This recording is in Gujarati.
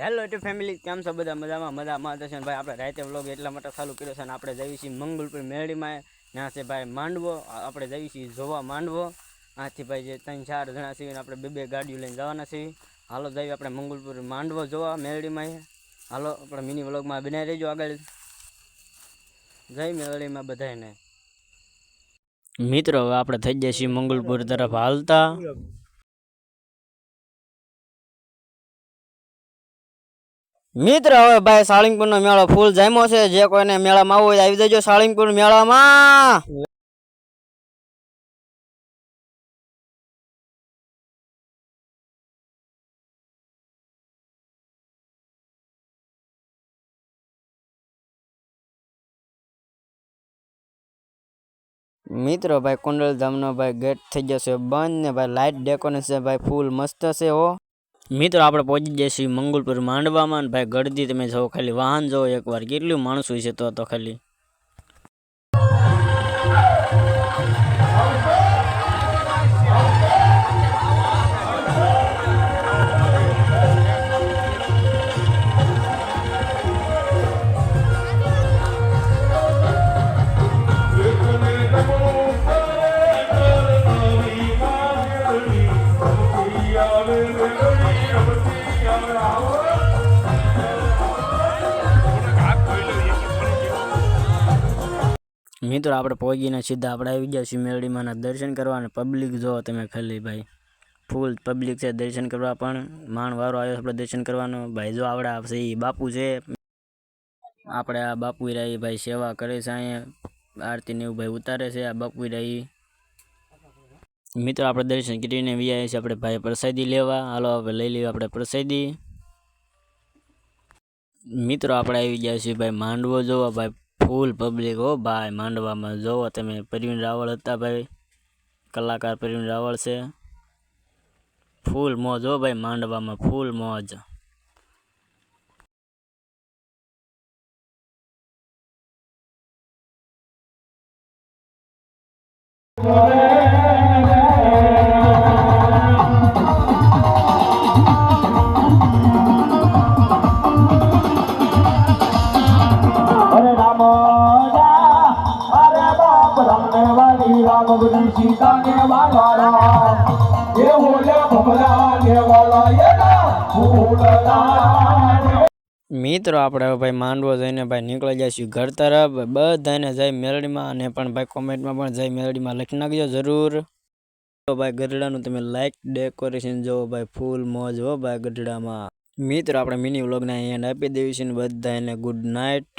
હેલો યુટ્યુબ ફેમિલી, કેમ છો બધા? મજામાં થશે ને ભાઈ. આપણે રાતે વ્લોગ એટલા માટે ચાલુ કર્યો છે ને આપણે જઈએ છીએ મંગલપુર મેળીમાં. ત્યાં છે ભાઈ માંડવો. આપણે જઈએ છીએ જોવા માંડવો. આથી ભાઈ જે 3-4 જણા છીએ આપણે બે ગાડીઓ લઈને જવાના છીએ. હાલો જઈએ આપણે મંગલપુર માંડવો જોવા મેળીમાં. હાલો આપણે મિની વ્લોગમાં બનાવી રહેજો આગળ. જય મેળીમાં બધાને. મિત્રો હવે આપણે થઈ જઈએ છીએ મંગલપુર તરફ હાલતા. મિત્ર હવે ભાઈ સાળીંગપુર નો મેળો ફૂલ જામ્યો છે. જે કોઈને મેળામાં આવવું હોય આવી જજો સાળીંગપુર મેળામાં. મિત્રો ભાઈ કુંડલધામ નો ભાઈ ગેટ થઈ જશે બંધ ને ભાઈ લાઇટ ડેકોરેશન ભાઈ ફૂલ મસ્ત છે હો. મિત્રો આપણે પહોંચી જઈશું મંગલપુર માંડવામાં. ભાઈ ગળદી તમે જો ખાલી વાહન જો એકવાર કેટલું માણસો છે તો ખાલી. મિત્રો આપણે પહોંચીને સીધા આપણે આવી ગયા છીએ મેળીમાંના દર્શન કરવા. અને પબ્લિક જો તમે ખાલી ભાઈ ફૂલ પબ્લિક છે દર્શન કરવા. પણ માણવારો આવ્યો આપણે દર્શન કરવાનો. ભાઈ જો આવડા છે એ બાપુ છે આપણે. આ બાપુ રહી ભાઈ સેવા કરે છે અહીંયા આરતી ને એવું ભાઈ ઉતારે છે આ બાપુ રહી. મિત્રો આપણે દર્શન કરીને આવ્યા છીએ આપણે ભાઈ પ્રસાદી લેવા. હાલો હવે લઈ લઈએ આપણે પ્રસાદી. મિત્રો આપણે આવી ગયા છીએ ભાઈ માંડવો જોવા. ભાઈ ફૂલ પબ્લિક હો ભાઈ માંડવામાં. જોવો તમે પ્રવીણ રાવળ હતા ભાઈ, કલાકાર પ્રવીણ રાવળ છે. ફૂલ મોજ હો ભાઈ માંડવામાં, ફૂલ મોજ. મિત્રો આપણે ભાઈ માંડવો જઈને ભાઈ નીકળી જઈશું ઘર તરફ. બધાને જય મેલડીમાં. અને પણ ભાઈ કોમેન્ટમાં પણ જય મેલડીમાં લખી નાખજો જરૂર. તો ભાઈ ગઢડાનું તમે લાઈક ડેકોરેશન જોવો ભાઈ ફૂલ મોજ હો ભાઈ ગઢડામાં. મિત્રો આપણે મિની વ્લોગને એન્ડ આપી દેવી છે ને બધાને ગુડ નાઇટ.